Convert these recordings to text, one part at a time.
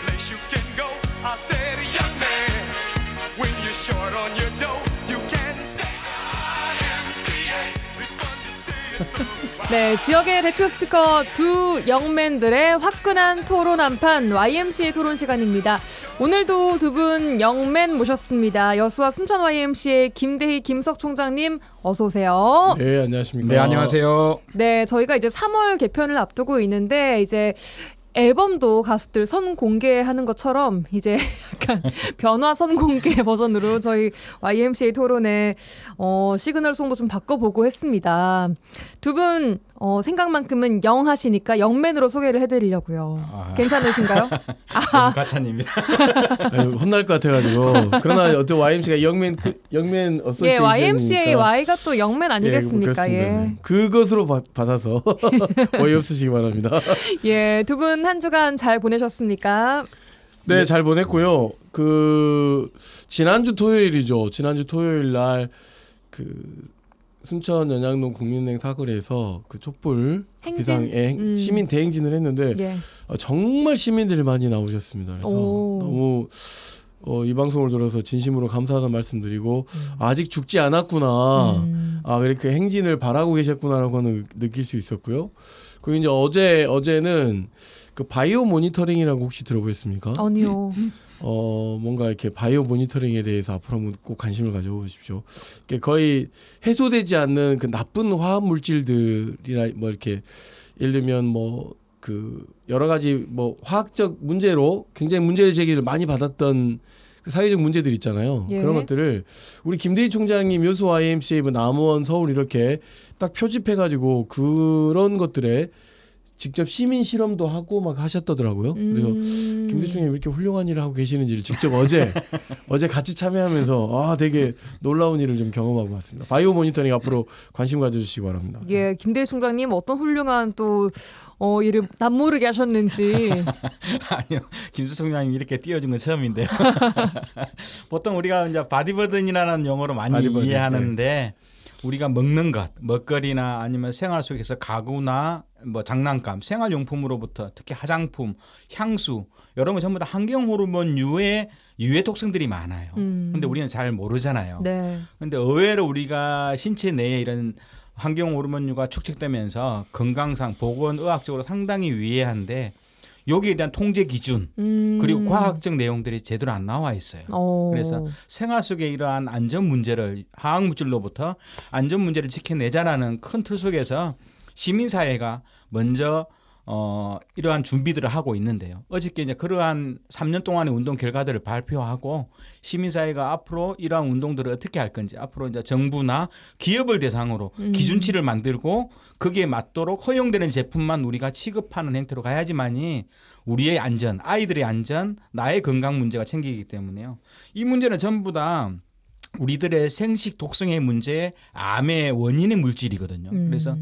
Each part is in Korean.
place you can go. I said, young man, when you're short on your dough, you can stay YMCA. It's fun to stay at the 네, 지역의 대표 스피커 두 영맨들의 화끈한 토론 한판 YMCA 토론 시간입니다. 오늘도 두 분 영맨 모셨습니다. 여수와 순천 YMCA 김대희 김석 총장님 어서 오세요. 네, 안녕하십니까. 네, 안녕하세요. 네, 저희가 이제 3월 개편을 앞두고 있는데 이제 앨범도 가수들 선공개하는 것처럼 이제 약간 변화 선공개 버전으로 저희 YMCA 토론의 시그널송도 좀 바꿔보고 했습니다. 두 분 생각만큼은 영 하시니까 영맨으로 소개를 해드리려고요. 괜찮으신가요? 가찬입니다. 혼날 것 같아가지고. 그러나 어떤 YMC가 영맨 어소시에이션이니까. 예, YMCA Y가 또 영맨 아니겠습니까? 예, 예. 그것으로 받아서 어이없으시기 바랍니다. 예, 두 분 한 주간 잘 보내셨습니까? 네, 잘 보냈고요. 지난주 토요일이죠. 지난주 토요일 날 순천 연양동 국민은행 사거리에서 촛불 행진? 비상 시민 대행진을 했는데 예. 정말 시민들이 많이 나오셨습니다. 그래서 너무 이 방송을 들어서 진심으로 감사하다는 말씀드리고 아직 죽지 않았구나. 그렇게 행진을 바라고 계셨구나라고는 느낄 수 있었고요. 그리고 이제 어제는 바이오 모니터링이라고 혹시 들어보셨습니까? 아니요. 뭔가 이렇게 바이오 모니터링에 대해서 앞으로 한번 꼭 관심을 가져보십시오. 거의 해소되지 않는 나쁜 화학 물질들이나 이렇게 예를 들면 여러 가지 화학적 문제로 굉장히 문제 제기를 많이 받았던 사회적 문제들 있잖아요. 예. 그런 것들을 우리 김대희 총장님 여수 YMCA 남원 서울 이렇게 딱 표집해가지고 그런 것들에 직접 시민 실험도 하고 막 하셨더라고요. 그래서 김대희 총장님 이렇게 훌륭한 일을 하고 계시는지를 직접 어제 같이 참여하면서 되게 놀라운 일을 좀 경험하고 왔습니다. 바이오 모니터링 앞으로 관심 가져주시기 바랍니다. 예, 김대희 총장님 어떤 훌륭한 또 일을 남모르게 하셨는지. 아니요, 김수 총장님 이렇게 띄워준 건 처음인데요. 보통 우리가 이제 바디버든이라는 용어로 많이 바디버든, 이해하는데 우리가 먹는 것, 먹거리나 아니면 생활 속에서 가구나 장난감, 생활용품으로부터 특히 화장품, 향수 이런 거 전부 다 환경 호르몬 유해 독성들이 많아요. 근데 우리는 잘 모르잖아요. 네. 근데 의외로 우리가 신체 내에 이런 환경 호르몬류가 축적되면서 건강상 보건의학적으로 상당히 위해한데 여기에 대한 통제 기준 그리고 과학적 내용들이 제대로 안 나와 있어요. 그래서 생활 속에 이러한 안전 문제를 화학물질로부터 안전 문제를 지켜내자라는 큰 틀 속에서 시민사회가 먼저 이러한 준비들을 하고 있는데요. 어저께 이제 그러한 3년 동안의 운동 결과들을 발표하고 시민사회가 앞으로 이러한 운동들을 어떻게 할 건지 앞으로 이제 정부나 기업을 대상으로 기준치를 만들고 거기에 맞도록 허용되는 제품만 우리가 취급하는 행태로 가야지만이 우리의 안전, 아이들의 안전, 나의 건강 문제가 챙기기 때문에요. 이 문제는 전부 다 우리들의 생식 독성의 문제, 암의 원인의 물질이거든요. 그래서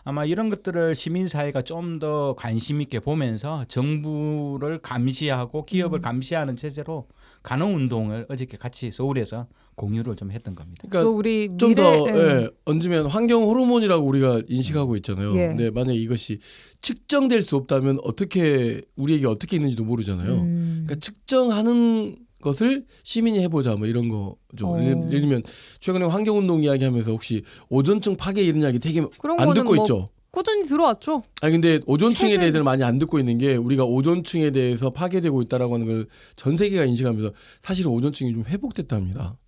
아마 이런 것들을 시민사회가 좀 더 관심 있게 보면서 정부를 감시하고 기업을 감시하는 체제로 가는 운동을 어저께 같이 서울에서 공유를 좀 했던 겁니다. 그러니까 또 우리 좀 더 얹으면 환경 호르몬이라고 우리가 인식하고 있잖아요. 예. 근데 만약에 이것이 측정될 수 없다면 우리에게 어떻게 있는지도 모르잖아요. 그러니까 측정하는 것을 시민이 해보자 이런 거죠. 예를 들면 최근에 환경운동 이야기하면서 혹시 오존층 파괴 이런 이야기 되게 안 듣고 있죠. 꾸준히 들어왔죠. 근데 오존층에 대해서는 많이 안 듣고 있는 게 우리가 오존층에 대해서 파괴되고 있다라고 하는 걸 전 세계가 인식하면서 사실은 오존층이 좀 회복됐답니다.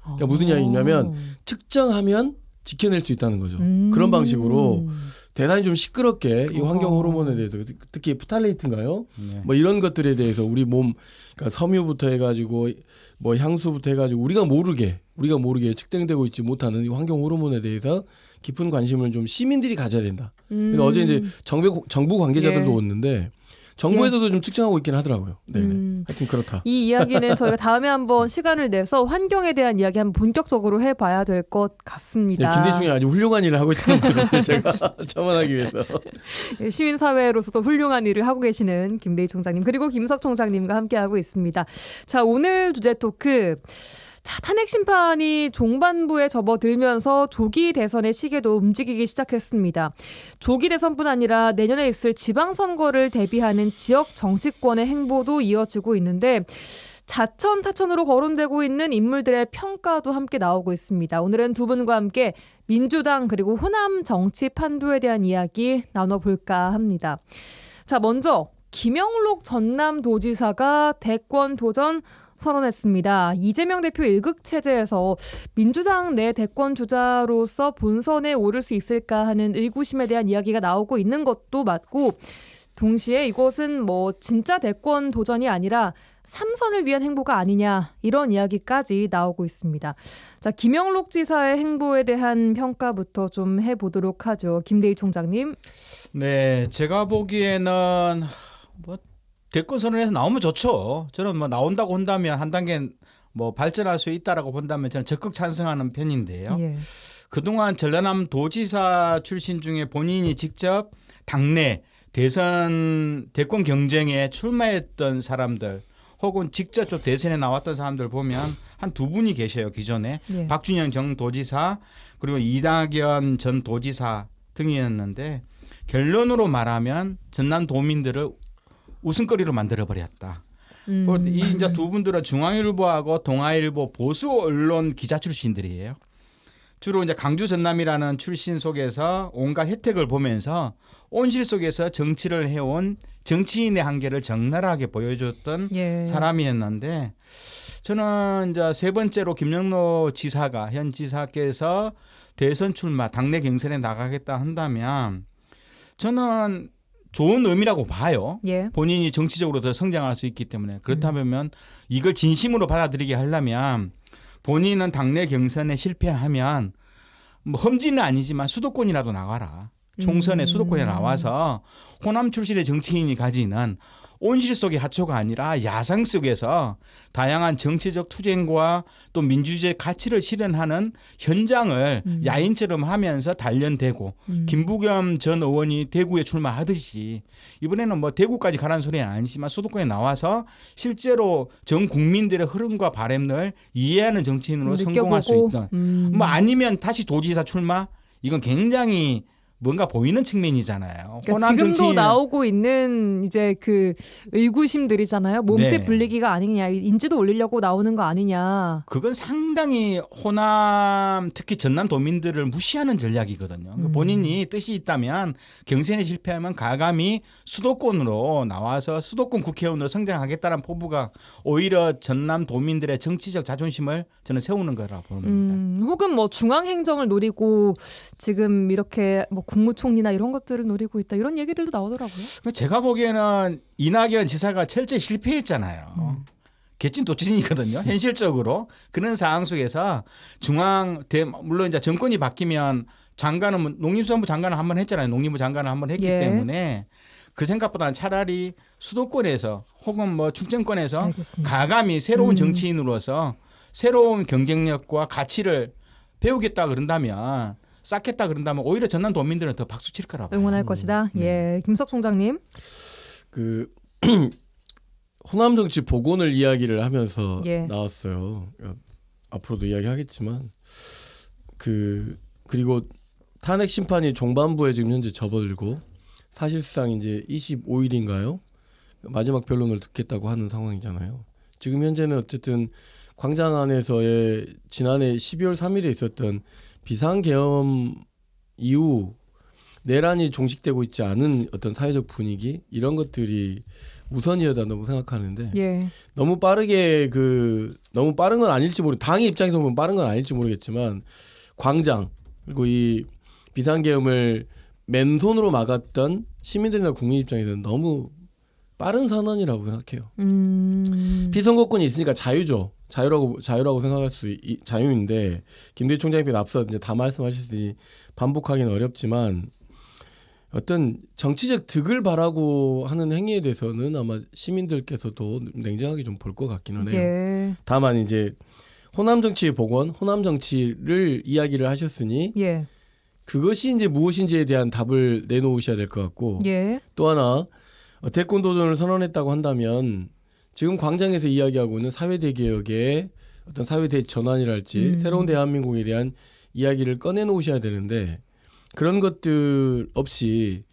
그러니까 무슨 이야기냐면 측정하면 지켜낼 수 있다는 거죠. 그런 방식으로 대단히 좀 시끄럽게 이 환경 호르몬에 대해서 특히 프탈레이트인가요? 이런 것들에 대해서 우리 몸 그러니까 섬유부터 해가지고 향수부터 해가지고 우리가 모르게 측정되고 있지 못하는 이 환경 호르몬에 대해서 깊은 관심을 좀 시민들이 가져야 된다. 그래서 어제 이제 정부 관계자들도 왔는데 정부에서도 좀 측정하고 있긴 하더라고요. 네. 하여튼 그렇다. 이 이야기는 저희가 다음에 한번 시간을 내서 환경에 대한 이야기 한번 본격적으로 해봐야 될 것 같습니다. 네, 김대중이 아주 훌륭한 일을 하고 있다는 걸 들었어요. 제가 첨언하기 위해서. 시민사회로서도 훌륭한 일을 하고 계시는 김대희 총장님 그리고 김석 총장님과 함께하고 있습니다. 자, 오늘 주제 토크. 자, 탄핵 심판이 종반부에 접어들면서 조기 대선의 시계도 움직이기 시작했습니다. 조기 대선뿐 아니라 내년에 있을 지방선거를 대비하는 지역 정치권의 행보도 이어지고 있는데 자천타천으로 거론되고 있는 인물들의 평가도 함께 나오고 있습니다. 오늘은 두 분과 함께 민주당 그리고 호남 정치 판도에 대한 이야기 나눠볼까 합니다. 자, 먼저 김영록 전남도지사가 대권 도전 선언했습니다. 이재명 대표 일극 체제에서 민주당 내 대권 주자로서 본선에 오를 수 있을까 하는 의구심에 대한 이야기가 나오고 있는 것도 맞고 동시에 이것은 뭐 진짜 대권 도전이 아니라 3선을 위한 행보가 아니냐 이런 이야기까지 나오고 있습니다. 자, 김영록 지사의 행보에 대한 평가부터 좀 해보도록 하죠. 김대희 총장님. 네, 제가 보기에는 뭐 대권 선언에서 나오면 좋죠. 저는 뭐 나온다고 한다면 한 단계 뭐 발전할 수 있다라고 본다면 저는 적극 찬성하는 편인데요. 예. 그동안 전라남 도지사 출신 중에 본인이 직접 당내 대선 대권 경쟁에 출마했던 사람들 혹은 직접 좀 대선에 나왔던 사람들 보면 한 두 분이 계셔요. 기존에 예. 박준영 전 도지사 그리고 이낙연 전 도지사 등이었는데 결론으로 말하면 전남 도민들을 웃음거리로 만들어버렸다. 이 이제 두 분들은 중앙일보하고 동아일보 보수 언론 기자 출신들이에요. 주로 이제 강주 전남이라는 출신 속에서 온갖 혜택을 보면서 온실 속에서 정치를 해온 정치인의 한계를 적나라하게 보여줬던 예. 사람이었는데 저는 이제 세 번째로 김영록 지사가 현 지사께서 대선 출마 당내 경선에 나가겠다 한다면 저는 좋은 의미라고 봐요. 예. 본인이 정치적으로 더 성장할 수 있기 때문에 그렇다면 이걸 진심으로 받아들이게 하려면 본인은 당내 경선에 실패하면 뭐 험지는 아니지만 수도권이라도 나가라. 총선에 수도권에 나와서 호남 출신의 정치인이 가지는 온실 속의 하초가 아니라 야상 속에서 다양한 정치적 투쟁과 또 민주주의 가치를 실현하는 현장을 야인처럼 하면서 단련되고 김부겸 전 의원이 대구에 출마하듯이 이번에는 뭐 대구까지 가라는 소리는 아니지만 수도권에 나와서 실제로 전 국민들의 흐름과 바램을 이해하는 정치인으로 성공할 수 있던 뭐 아니면 다시 도지사 출마 이건 굉장히 뭔가 보이는 측면이잖아요. 그러니까 지금도 나오고 있는 이제 그 의구심들이잖아요. 몸집 네. 불리기가 아니냐, 인지도 올리려고 나오는 거 아니냐. 그건 상당히 호남 특히 전남 도민들을 무시하는 전략이거든요. 그러니까 본인이 뜻이 있다면 경선에 실패하면 가감히 수도권으로 나와서 수도권 국회의원으로 성장하겠다는 포부가 오히려 전남 도민들의 정치적 자존심을 저는 세우는 거라 봅니다. 혹은 뭐 중앙 행정을 노리고 지금 이렇게 뭐 국무총리나 이런 것들을 노리고 있다 이런 얘기들도 나오더라고요. 제가 보기에는 이낙연 지사가 철저히 실패했잖아요. 개찐도찐이거든요. 현실적으로 그런 상황 속에서 물론 이제 정권이 바뀌면 장관은 농림수산부 장관을 한번 했잖아요. 농림부 장관을 한번 했기 예. 때문에 그 생각보다는 차라리 수도권에서 혹은 뭐 충청권에서 알겠습니다. 가감히 새로운 정치인으로서 새로운 경쟁력과 가치를 배우겠다 그런다면 쌓겠다 그런다면 오히려 전남 도민들은 더 박수 칠 거라고 응원할 것이다. 예, 김석 총장님. 그 호남 정치 복원을 이야기를 하면서 예. 나왔어요. 앞으로도 이야기하겠지만 그리고 탄핵 심판이 종반부에 지금 현재 접어들고 사실상 이제 25일인가요? 마지막 변론을 듣겠다고 하는 상황이잖아요. 지금 현재는 어쨌든 광장 안에서의 지난해 12월 3일에 있었던 비상계엄 이후 내란이 종식되고 있지 않은 어떤 사회적 분위기 이런 것들이 우선이었다고 생각하는데 예. 너무 너무 빠른 건 아닐지 당의 입장에서 보면 빠른 건 아닐지 모르겠지만 광장 그리고 이 비상계엄을 맨손으로 막았던 시민들이나 국민 입장에서는 너무 빠른 선언이라고 생각해요. 피선거권이 있으니까 자유죠. 자유라고 생각할 자유인데 김대희 총장님께서 앞서 이제 다 말씀하셨으니 반복하기는 어렵지만 어떤 정치적 득을 바라고 하는 행위에 대해서는 아마 시민들께서도 냉정하게 좀 볼 것 같기는 해요. 예. 다만 이제 호남 정치 복원, 호남 정치를 이야기를 하셨으니 예. 그것이 이제 무엇인지에 대한 답을 내놓으셔야 될 것 같고 예. 또 하나 대권 도전을 선언했다고 한다면 지금 광장에서 이야기하고 있는 사회 대개혁의 어떤 사회 대 전환이랄지 새로운 대한민국에 대한 이야기를 꺼내놓으셔야 되는데 그런 것들 없이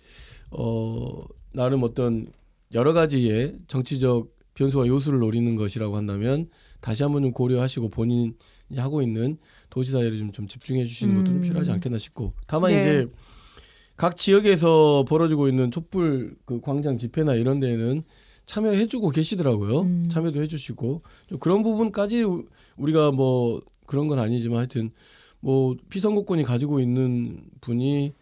나름 어떤 여러 가지의 정치적 변수와 요소를 노리는 것이라고 한다면 다시 한번 좀 고려하시고 본인이 하고 있는 도지사 일을 좀 집중해 주시는 것도 좀 필요하지 않겠나 싶고 다만 네. 이제 각 지역에서 벌어지고 있는 촛불 그 광장 집회나 이런 데에는 참여해주고 계시더라고요. 참여도 해주시고 좀 그런 부분까지 우리가 뭐 그런 건 아니지만 하여튼 뭐 피선거권이 가지고 있는 분이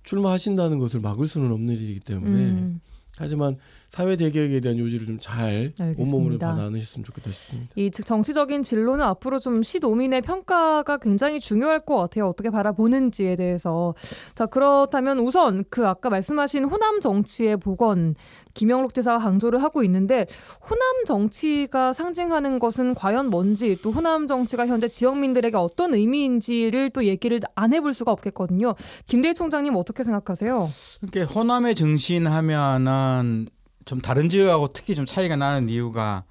출마하신다는 것을 막을 수는 없는 일이기 때문에 하지만 사회 대개혁에 대한 요지를 좀 잘 온몸으로 받아 안으셨으면 좋겠다 싶습니다. 이 정치적인 진로는 앞으로 좀 시도민의 평가가 굉장히 중요할 것 같아요. 어떻게 바라보는지에 대해서. 자, 그렇다면 우선 그 아까 말씀하신 호남 정치의 복원 김영록 지사가 강조를 하고 있는데 호남 정치가 상징하는 것은 과연 뭔지 또 호남 정치가 현재 지역민들에게 어떤 의미인지를 또 얘기를 안 해볼 수가 없겠거든요. 김대희 총장님 어떻게 생각하세요? 그러니까 호남의 정신하면은 좀 다른 지역하고 특히 좀 차이가 나는 이유가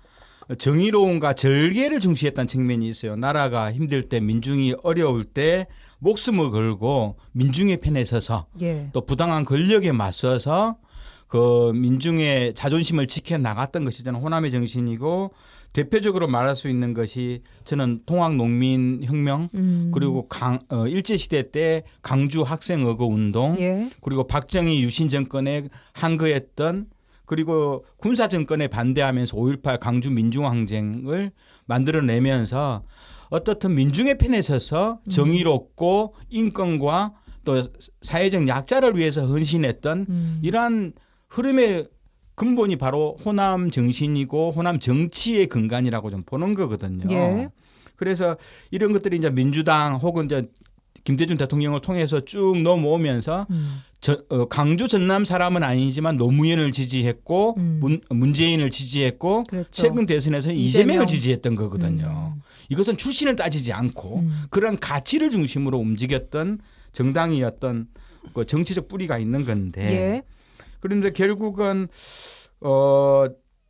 정의로움과 절개를 중시했다는 측면이 있어요. 나라가 힘들 때 민중이 어려울 때 목숨을 걸고 민중의 편에 서서 또 부당한 권력에 맞서서 그 민중의 자존심을 지켜 나갔던 것이 저는 호남의 정신이고 대표적으로 말할 수 있는 것이 저는 통학농민혁명 그리고 일제시대 때 강주 학생의거 운동 그리고 박정희 유신 정권에 항거했던 그리고 군사 정권에 반대하면서 5.18 강주 민중항쟁을 만들어내면서 어떻든 민중의 편에 서서 정의롭고 인권과 또 사회적 약자를 위해서 헌신했던 이러한 흐름의 근본이 바로 호남 정신이고 호남 정치의 근간이라고 좀 보는 거거든요. 그래서 이런 것들이 이제 민주당 혹은 이제 김대중 대통령을 통해서 쭉 넘어오면서 강주 전남 사람은 아니지만 노무현을 지지했고 문재인을 지지했고 최근 대선에서 이재명을 지지했던 거거든요. 이것은 출신을 따지지 않고 그런 가치를 중심으로 움직였던 정당이었던 그 정치적 뿌리가 있는 건데 그런데 결국은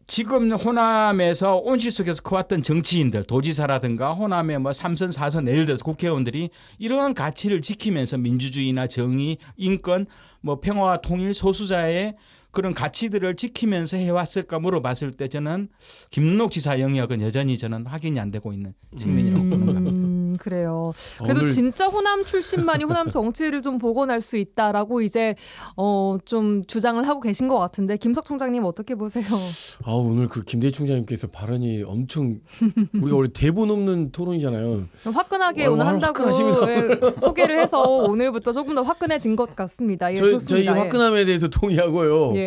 지금 호남에서 온실 속에서 커왔던 정치인들, 도지사라든가 호남의 뭐 3선, 4선, 예를 들어서 국회의원들이 이러한 가치를 지키면서 민주주의나 정의, 인권, 뭐 평화와 통일, 소수자의 그런 가치들을 지키면서 해왔을까 물어봤을 때 저는 김문록 지사 영역은 여전히 저는 확인이 안 되고 있는 측면이라고 보는 겁니다. 그래요. 그래도 진짜 호남 출신만이 호남 정치를 좀 복원할 수 있다라고 이제 좀 주장을 하고 계신 것 같은데 김석 총장님 어떻게 보세요? 오늘 그 김대희 총장님께서 발언이 엄청 우리가 원래 대본 없는 토론이잖아요. 화끈하게 오늘 한다고 소개를 해서 오늘부터 조금 더 화끈해진 것 같습니다. 저희 화끈함에 대해서 동의하고요.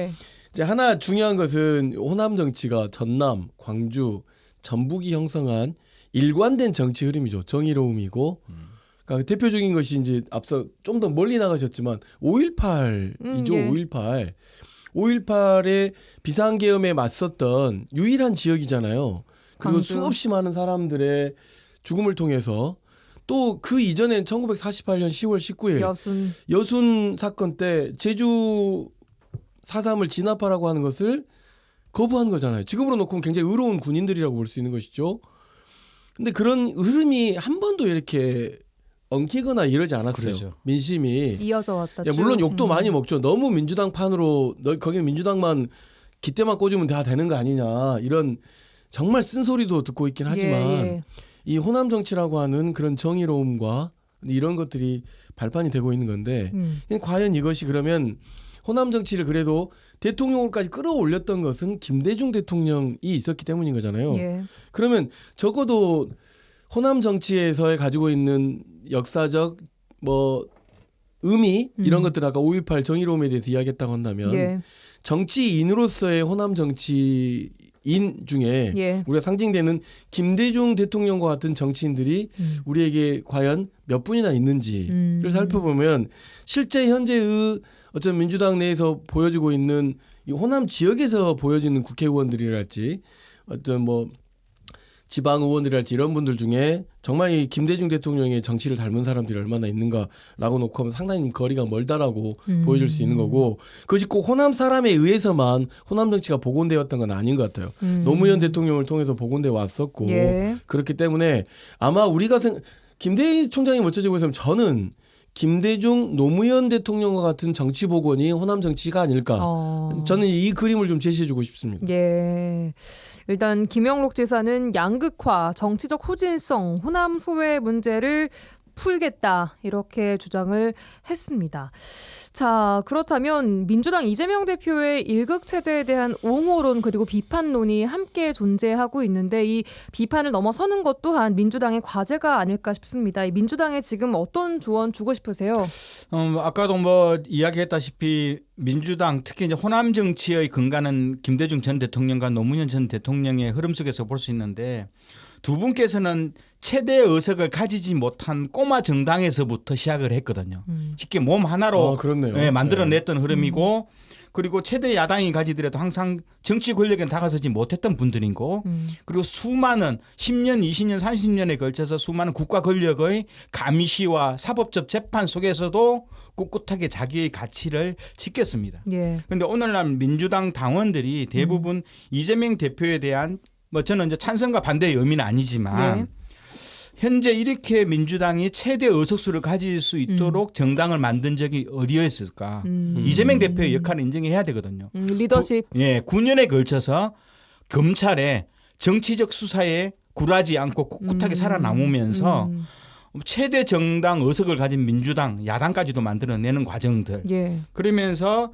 이제 하나 중요한 것은 호남 정치가 전남, 광주, 전북이 형성한 일관된 정치 흐름이죠. 정의로움이고 그러니까 대표적인 것이 이제 앞서 좀 더 멀리 나가셨지만 5.18이죠. 5.18. 5.18의 비상계엄에 맞섰던 유일한 지역이잖아요. 그리고 광주. 수없이 많은 사람들의 죽음을 통해서 또 그 이전엔 1948년 10월 19일 여순 사건 때 제주 4.3을 진압하라고 하는 것을 거부한 거잖아요. 지금으로 놓고 굉장히 의로운 군인들이라고 볼 수 있는 것이죠. 근데 그런 흐름이 한 번도 이렇게 엉키거나 이러지 않았어요. 그렇죠. 민심이 이어져 왔다. 물론 욕도 많이 먹죠. 너무 민주당 판으로 거기는 민주당만 깃대만 꽂으면 다 되는 거 아니냐 이런 정말 쓴소리도 듣고 있긴 하지만 이 호남 정치라고 하는 그런 정의로움과 이런 것들이 발판이 되고 있는 건데 과연 이것이 그러면 호남 정치를 그래도 대통령으로까지 끌어올렸던 것은 김대중 대통령이 있었기 때문인 거잖아요. 그러면 적어도 호남 정치에서 가지고 있는 역사적 뭐 의미 이런 것들 아까 5.18 정의로움에 대해서 이야기했다고 한다면 정치인으로서의 호남 정치인 중에 우리가 상징되는 김대중 대통령과 같은 정치인들이 우리에게 과연 몇 분이나 있는지를 살펴보면 실제 현재의 어떤 민주당 내에서 보여지고 있는 이 호남 지역에서 보여지는 국회의원들이랄지 어떤 뭐 지방 의원들이랄지 이런 분들 중에 정말 이 김대중 대통령의 정치를 닮은 사람들이 얼마나 있는가라고 놓고 하면 상당히 거리가 멀다라고 보여줄 수 있는 거고 그것이 꼭 호남 사람에 의해서만 호남 정치가 복원되었던 건 아닌 것 같아요. 노무현 대통령을 통해서 복원돼 왔었고 예. 그렇기 때문에 아마 우리가 김대희 총장이 멋져지고 있으면 저는 김대중 노무현 대통령과 같은 정치 복원이 호남 정치가 아닐까. 저는 이 그림을 좀 제시해주고 싶습니다. 예. 일단 김영록 지사는 양극화, 정치적 후진성, 호남 소외 문제를 풀겠다 이렇게 주장을 했습니다. 자, 그렇다면 민주당 이재명 대표의 일극 체제에 대한 옹호론 그리고 비판론이 함께 존재하고 있는데 이 비판을 넘어서는 것 또한 민주당의 과제가 아닐까 싶습니다. 이 민주당에 지금 어떤 조언 주고 싶으세요? 아까도 뭐 이야기했다시피 민주당 특히 이제 호남 정치의 근간은 김대중 전 대통령과 노무현 전 대통령의 흐름 속에서 볼 수 있는데 두 분께서는 최대 의석을 가지지 못한 꼬마 정당에서부터 시작을 했거든요. 쉽게 몸 하나로 그렇네요. 만들어냈던 흐름이고 그리고 최대 야당이 가지더라도 항상 정치 권력에 다가서지 못했던 분들이고 그리고 수많은 10년, 20년, 30년에 걸쳐서 수많은 국가 권력의 감시와 사법적 재판 속에서도 꿋꿋하게 자기의 가치를 지켰습니다. 그런데 오늘날 민주당 당원들이 대부분 이재명 대표에 대한 뭐 저는 이제 찬성과 반대의 의미는 아니지만 현재 이렇게 민주당이 최대 의석수를 가질 수 있도록 정당을 만든 적이 어디였을까? 이재명 대표의 역할을 인정해야 되거든요. 리더십. 9년에 걸쳐서 검찰의 정치적 수사에 굴하지 않고 꿋꿋하게 살아남으면서 최대 정당 의석을 가진 민주당, 야당까지도 만들어내는 과정들. 그러면서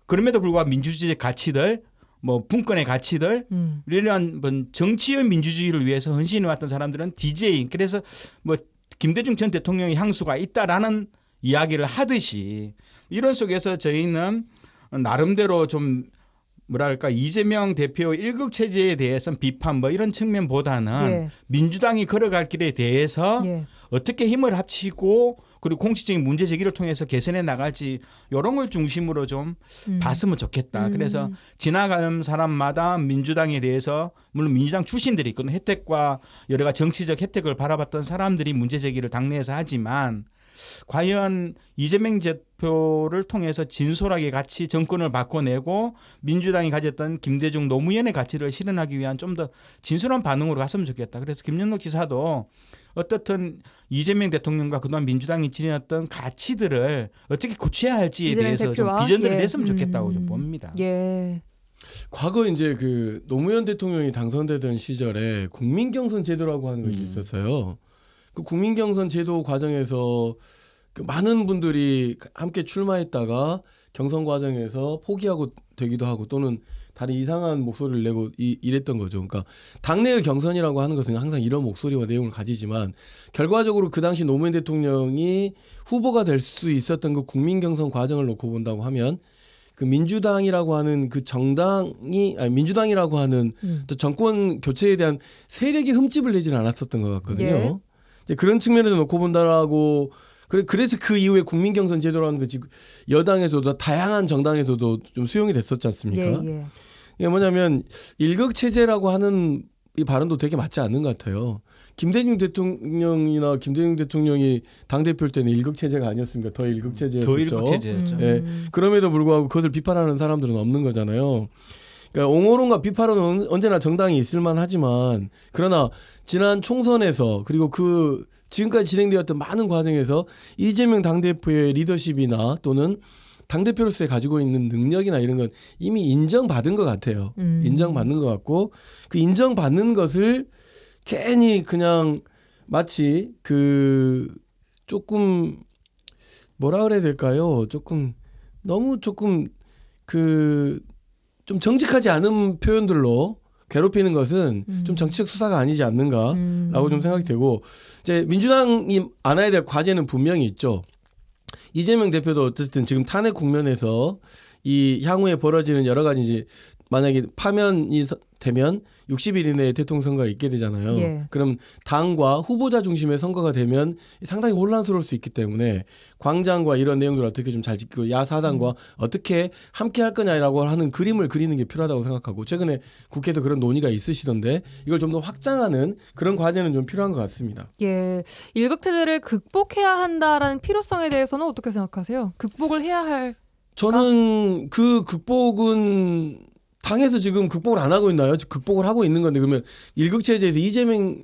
그럼에도 불구하고 민주주의의 가치들 뭐 분권의 가치들 이런 정치의 민주주의를 위해서 헌신해왔던 사람들은 DJ 그래서 뭐 김대중 전 대통령의 향수가 있다라는 이야기를 하듯이 이런 속에서 저희는 나름대로 좀 뭐랄까 이재명 대표의 일극 체제에 대해서는 비판 뭐 이런 측면보다는 민주당이 걸어갈 길에 대해서 어떻게 힘을 합치고 그리고 공식적인 문제 제기를 통해서 개선해 나갈지 이런 걸 중심으로 좀 봤으면 좋겠다. 그래서 지나가는 사람마다 민주당에 대해서 물론 민주당 출신들이 있거든요. 혜택과 여러 가지 정치적 혜택을 바라봤던 사람들이 문제 제기를 당내에서 하지만 과연 이재명 대표를 통해서 진솔하게 같이 정권을 바꿔내고 민주당이 가졌던 김대중 노무현의 가치를 실현하기 위한 좀 더 진솔한 반응으로 갔으면 좋겠다. 그래서 김영록 지사도 어떻든 이재명 대통령과 그동안 민주당이 지녔던 가치들을 어떻게 고쳐야 할지에 대해서 좀 비전들을 냈으면 좋겠다고 좀 봅니다. 과거 이제 그 노무현 대통령이 당선되던 시절에 국민경선 제도라고 하는 것이 있었어요. 그 국민경선 제도 과정에서 그 많은 분들이 함께 출마했다가 경선 과정에서 포기하고 되기도 하고 또는 다른 이상한 목소리를 내고 이랬던 거죠. 그러니까 당내의 경선이라고 하는 것은 항상 이런 목소리와 내용을 가지지만 결과적으로 그 당시 노무현 대통령이 후보가 될 수 있었던 그 국민경선 과정을 놓고 본다고 하면 그 민주당이라고 하는 그 정당이 민주당이라고 하는 또 정권 교체에 대한 세력이 흠집을 내지는 않았었던 것 같거든요. 그런 측면에서 놓고 본다라고 그래서 그 이후에 국민경선 제도라는 것이 여당에서도 다양한 정당에서도 좀 수용이 됐었지 않습니까? 이게 뭐냐면 일극 체제라고 하는 이 발언도 되게 맞지 않는 것 같아요. 김대중 대통령이나 김대중 대통령이 당대표일 때는 일극 체제가 아니었습니까? 더 일극 체제였었죠. 더 일극 체제였죠. 그럼에도 불구하고 그것을 비판하는 사람들은 없는 거잖아요. 그러니까 옹호론과 비판은 언제나 정당이 있을 만하지만 그러나 지난 총선에서 그리고 그 지금까지 진행되었던 많은 과정에서 이재명 당대표의 리더십이나 또는 당대표로서의 가지고 있는 능력이나 이런 건 이미 인정받은 것 같아요. 인정받는 것 같고 그 인정받는 것을 괜히 그냥 마치 그 조금 뭐라 그래야 될까요? 너무 그 좀 정직하지 않은 표현들로 괴롭히는 것은 좀 정치적 수사가 아니지 않는가라고 좀 생각이 되고 이제 민주당이 안아야 될 과제는 분명히 있죠. 이재명 대표도 어쨌든 지금 탄핵 국면에서 이 향후에 벌어지는 여러 가지 이제 만약에 파면이 되면 60일 이내에 대통령 선거가 있게 되잖아요. 예. 그럼 당과 후보자 중심의 선거가 되면 상당히 혼란스러울 수 있기 때문에 광장과 이런 내용들을 어떻게 좀 잘 지키고 야사당과 어떻게 함께 할 거냐라고 하는 그림을 그리는 게 필요하다고 생각하고 최근에 국회에서 그런 논의가 있으시던데 이걸 좀 더 확장하는 그런 과제는 좀 필요한 것 같습니다. 예, 일극체제를 극복해야 한다라는 필요성에 대해서는 어떻게 생각하세요? 극복을 해야 할 저는 그 극복은 당에서 지금 극복을 안 하고 있나요? 극복을 하고 있는 건데 그러면 일극체제에서 이재명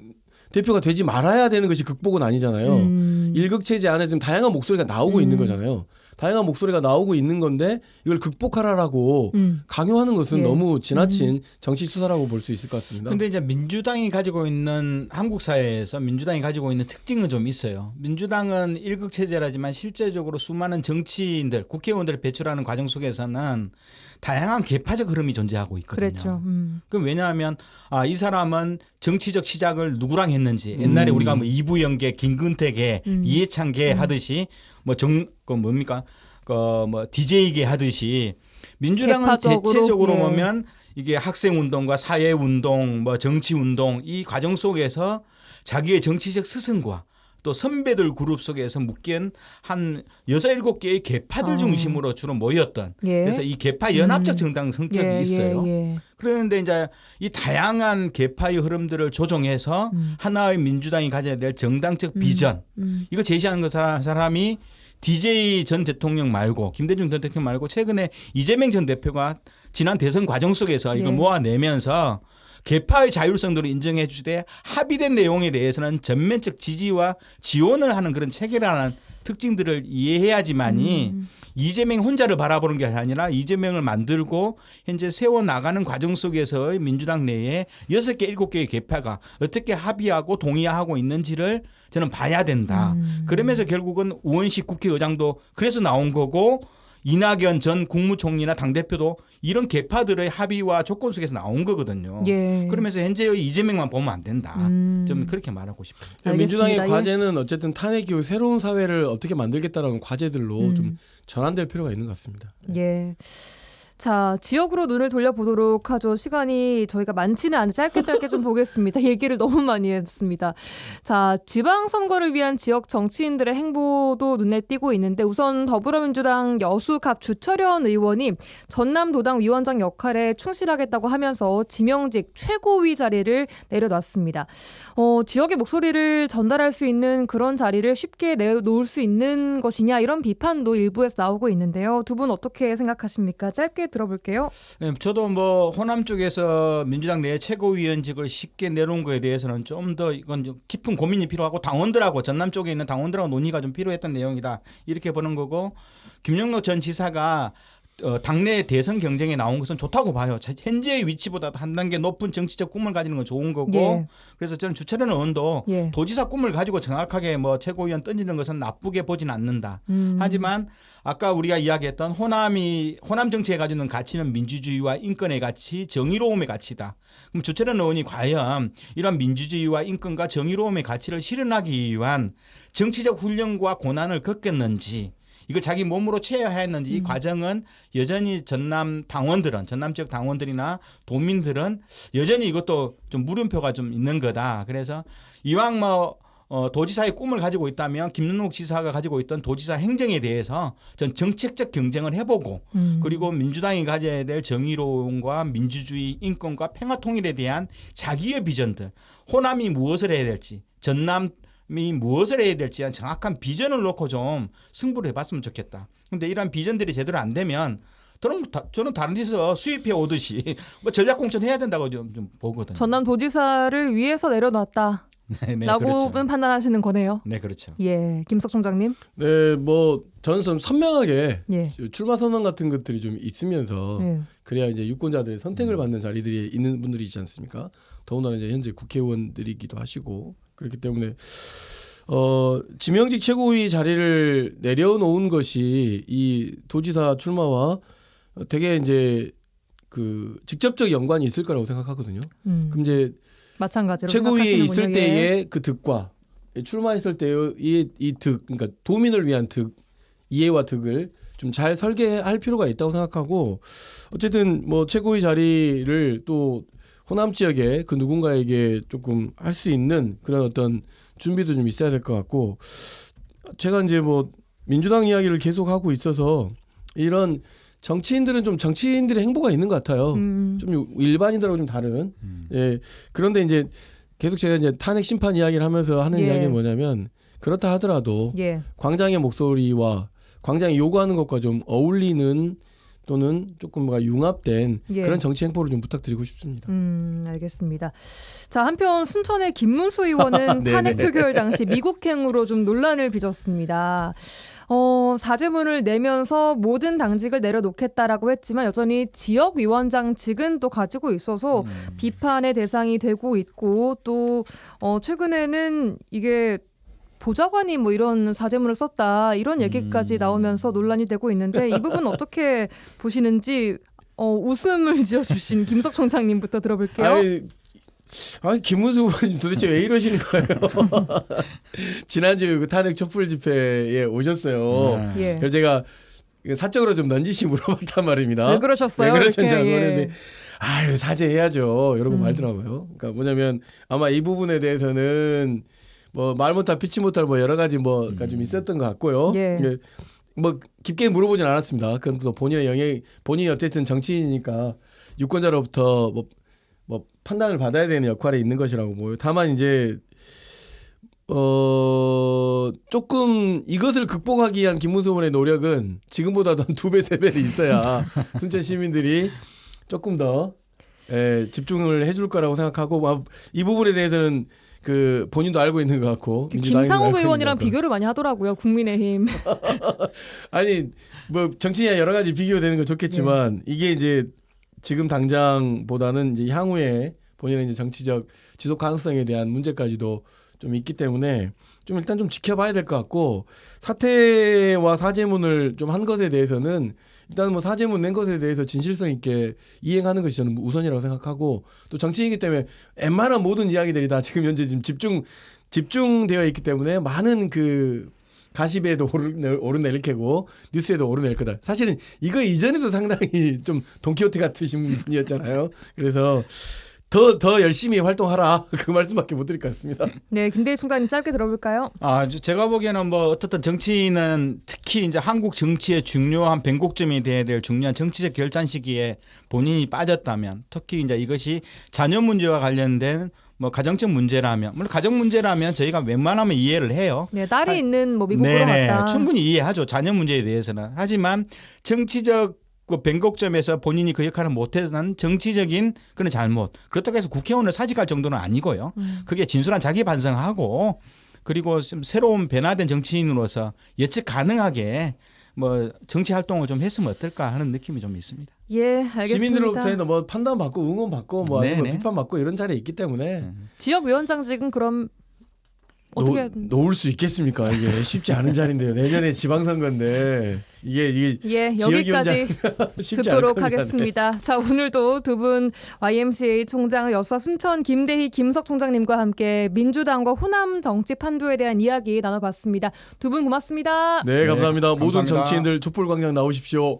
대표가 되지 말아야 되는 것이 극복은 아니잖아요. 일극체제 안에 지금 다양한 목소리가 나오고 있는 거잖아요. 다양한 목소리가 나오고 있는 건데 이걸 극복하라라고 강요하는 것은 예. 너무 지나친 정치 수사라고 볼 수 있을 것 같습니다. 근데 이제 민주당이 가지고 있는 한국 사회에서 민주당이 가지고 있는 특징은 좀 있어요. 민주당은 일극 체제라지만 실제적으로 수많은 정치인들, 국회의원들을 배출하는 과정 속에서는 다양한 계파적 흐름이 존재하고 있거든요. 그렇죠. 그럼 왜냐하면 이 사람은 정치적 시작을 누구랑 했는지 옛날에 우리가 뭐 이부영계, 김근태계, 이해창계 하듯이 뭐 DJ계 하듯이 민주당은 계파적으로, 대체적으로 예. 보면 이게 학생 운동과 사회 운동, 뭐 정치 운동 이 과정 속에서 자기의 정치적 스승과 또 선배들 그룹 속에서 묶인 한 6, 7개의 계파들 중심으로 주로 모였던 예. 그래서 이 계파 연합적 정당 성격이 있어요. 예. 그런데 이제 이 다양한 계파의 흐름들을 조정해서 하나의 민주당이 가져야 될 정당적 비전 이거 제시하는 그 사람이 DJ 전 대통령 말고 김대중 전 대통령 말고 최근에 이재명 전 대표가 지난 대선 과정 속에서 이걸 예. 모아내면서 계파의 자율성들을 인정해 주되 합의된 내용에 대해서는 전면적 지지와 지원을 하는 그런 체계라는 특징들을 이해해야지만이 이재명 혼자를 바라보는 게 아니라 이재명을 만들고 현재 세워나가는 과정 속에서의 민주당 내에 6개, 7개의 계파가 어떻게 합의하고 동의하고 있는지를 저는 봐야 된다. 그러면서 결국은 우원식 국회의장도 그래서 나온 거고 이낙연 전 국무총리나 당대표도 이런 계파들의 합의와 조건 속에서 나온 거거든요. 예. 그러면서 현재의 이재명만 보면 안 된다. 좀 그렇게 말하고 싶어요. 민주당의 알겠습니다. 과제는 어쨌든 탄핵 이후 새로운 사회를 어떻게 만들겠다라는 과제들로 좀 전환될 필요가 있는 것 같습니다. 예. 자, 지역으로 눈을 돌려보도록 하죠. 시간이 저희가 많지는 않은데 짧게 좀 보겠습니다. 얘기를 너무 많이 했습니다. 자, 지방선거를 위한 지역 정치인들의 행보도 눈에 띄고 있는데 우선 더불어민주당 여수갑 주철현 의원이 전남도당 위원장 역할에 충실하겠다고 하면서 지명직 최고위 자리를 내려놨습니다. 지역의 목소리를 전달할 수 있는 그런 자리를 쉽게 내놓을 수 있는 것이냐 이런 비판도 일부에서 나오고 있는데요. 두 분 어떻게 생각하십니까? 짧게 들어볼게요. 네, 저도 뭐 호남 쪽에서 민주당 내 최고위원직을 쉽게 내놓은 거에 대해서는 좀 더 이건 좀 깊은 고민이 필요하고 당원들하고 전남 쪽에 있는 당원들하고 논의가 좀 필요했던 내용이다 이렇게 보는 거고 김영록 전 지사가 당내 대선 경쟁에 나온 것은 좋다고 봐요. 현재의 위치보다 한 단계 높은 정치적 꿈을 가지는 건 좋은 거고 예. 그래서 저는 주철현 의원도 예. 도지사 꿈을 가지고 정확하게 뭐 최고위원 던지는 것은 나쁘게 보진 않는다. 하지만 아까 우리가 이야기했던 호남 정치에 가지고 있는 가치는 민주주의와 인권의 가치, 정의로움의 가치다. 그럼 주철현 의원이 과연 이런 민주주의와 인권과 정의로움의 가치를 실현하기 위한 정치적 훈련과 고난을 겪었는지 이걸 자기 몸으로 체화했는지 이 과정은 여전히 전남 지역 당원들이나 도민들은 여전히 이것도 좀 물음표가 좀 있는 거다. 그래서 이왕 도지사의 꿈을 가지고 있다면 김윤옥 지사가 가지고 있던 도지사 행정에 대해서 전 정책적 경쟁을 해보고 그리고 민주당이 가져야 될 정의로움과 민주주의, 인권과 평화 통일에 대한 자기의 비전들, 호남이 무엇을 해야 될지, 전남이 무엇을 해야 될지 정확한 비전을 놓고 좀 승부를 해봤으면 좋겠다. 그런데 이런 비전들이 제대로 안 되면 저는 다른 데서 수입해 오듯이 뭐 전략공천 해야 된다고 좀 보거든요. 전남도지사를 위해서 내려놨다. 네, 라고는 그렇죠. 판단하시는 거네요. 네, 그렇죠. 예, 김석 총장님. 네, 뭐 저는 좀 선명하게 예. 출마 선언 같은 것들이 좀 있으면서 예. 그래야 이제 유권자들의 선택을 받는 자리들이 있는 분들이 있지 않습니까? 더군다나 이제 현재 국회의원들이기도 하시고 그렇기 때문에 지명직 최고위 자리를 내려놓은 것이 이 도지사 출마와 되게 이제 그 직접적 연관이 있을 거라고 생각하거든요. 그럼 이제 마찬가지로 최고위에 있을 생각하시는군요. 예. 때의 그 득과 출마했을 때의 이 득, 그러니까 도민을 위한 득, 이해와 득을 좀 잘 설계할 필요가 있다고 생각하고 어쨌든 뭐 최고위 자리를 또 호남 지역에 그 누군가에게 조금 할 수 있는 그런 어떤 준비도 좀 있어야 될 것 같고 제가 이제 뭐 민주당 이야기를 계속 하고 있어서 이런 정치인들은 좀 정치인들의 행보가 있는 것 같아요. 좀 일반인들하고 좀 다른. 예. 그런데 이제 계속 제가 이제 탄핵 심판 이야기를 하면서 하는 예. 이야기는 뭐냐면 그렇다 하더라도 예. 광장의 목소리와 광장이 요구하는 것과 좀 어울리는 또는 조금 뭔가 융합된 예. 그런 정치 행보를 좀 부탁드리고 싶습니다. 알겠습니다. 자, 한편 순천의 김문수 의원은 네네. 탄핵 표결 당시 미국행으로 좀 논란을 빚었습니다. 사죄문을 내면서 모든 당직을 내려놓겠다라고 했지만 여전히 지역위원장직은 또 가지고 있어서 비판의 대상이 되고 있고 또 최근에는 이게 보좌관이 뭐 이런 사죄문을 썼다 이런 얘기까지 나오면서 논란이 되고 있는데 이 부분 어떻게 보시는지 웃음을 지어주신 김석 총장님부터 들어볼게요. 아니 김문수 의원님 도대체 왜 이러시는 거예요? 지난주 그 탄핵 촛불 집회에 오셨어요. 예. 그래서 제가 사적으로 좀 넌지시 물어봤단 말입니다. 왜 그러셨어요? 왜 그러셨는지 이렇게, 모르겠는데 아유 사죄해야죠. 이러고 말더라고요. 그러니까 뭐냐면 아마 이 부분에 대해서는 뭐 말 못할 피치 못할 뭐 여러 가지 뭐가 좀 있었던 것 같고요. 예. 예. 뭐 깊게 물어보진 않았습니다. 그건 또 본인의 영역 본인이 어쨌든 정치인이니까 유권자로부터 뭐 판단을 받아야 되는 역할에 있는 것이라고 보여요. 다만 이제 조금 이것을 극복하기 위한 김문수 의원의 노력은 지금보다도 한 2배, 3배는 있어야 순천 시민들이 조금 더 집중을 해줄 거라고 생각하고 이 부분에 대해서는 그 본인도 알고 있는 것 같고 김상욱 의원이랑 비교를 많이 하더라고요. 국민의힘. 아니 뭐 정치인이 여러 가지 비교되는 건 좋겠지만 이게 이제 지금 당장보다는 이제 향후에 본인의 이제 정치적 지속 가능성에 대한 문제까지도 좀 있기 때문에 좀 일단 좀 지켜봐야 될 것 같고 사퇴와 사죄문을 좀 한 것에 대해서는 일단 뭐 사죄문 낸 것에 대해서 진실성 있게 이행하는 것이 저는 우선이라고 생각하고 또 정치인이기 때문에 웬만한 모든 이야기들이 다 지금 현재 지금 집중되어 있기 때문에 많은 그 가시배에도 오르내릴 테고 뉴스에도 오르낼 거다. 사실은 이거 이전에도 상당히 좀 돈키호테 같으신 분이었잖아요. 그래서 더 열심히 활동하라 그 말씀밖에 못 드릴 것 같습니다. 네, 김대희 총장님 짧게 들어볼까요? 제가 보기에는 뭐 어떻든 정치인은 특히 이제 한국 정치의 중요한 변곡점이 돼야 될 중요한 정치적 결단 시기에 본인이 빠졌다면 특히 이제 이것이 자녀 문제와 관련된 뭐 가정적 문제라면 물론 가정 문제라면 저희가 웬만하면 이해를 해요. 네, 딸이 있는 뭐 미국으로 갔다. 충분히 이해하죠. 자녀 문제에 대해서는. 하지만 정치적 그 변곡점에서 본인이 그 역할을 못해서는 정치적인 그런 잘못. 그렇다고 해서 국회의원을 사직할 정도는 아니고요. 그게 진솔한 자기 반성하고 그리고 좀 새로운 변화된 정치인으로서 예측 가능하게 뭐 정치 활동을 좀 했으면 어떨까 하는 느낌이 좀 있습니다. 예, 알겠습니다. 시민들로부터는 뭐 판단받고 응원받고 뭐 아니면 비판받고 이런 자리에 있기 때문에 지역위원장직은 그럼 어떻게 놓을 수 있겠습니까? 이게 쉽지 않은 자리인데요. 내년에 지방선거인데 이게 여기까지 쉽지 않을 듣도록 겁니다. 하겠습니다. 자, 오늘도 두 분 YMCA 총장 여수와 순천 김대희 김석 총장님과 함께 민주당과 호남 정치 판도에 대한 이야기 나눠봤습니다. 두 분 고맙습니다. 네, 감사합니다. 모든 감사합니다. 정치인들 촛불광장 나오십시오.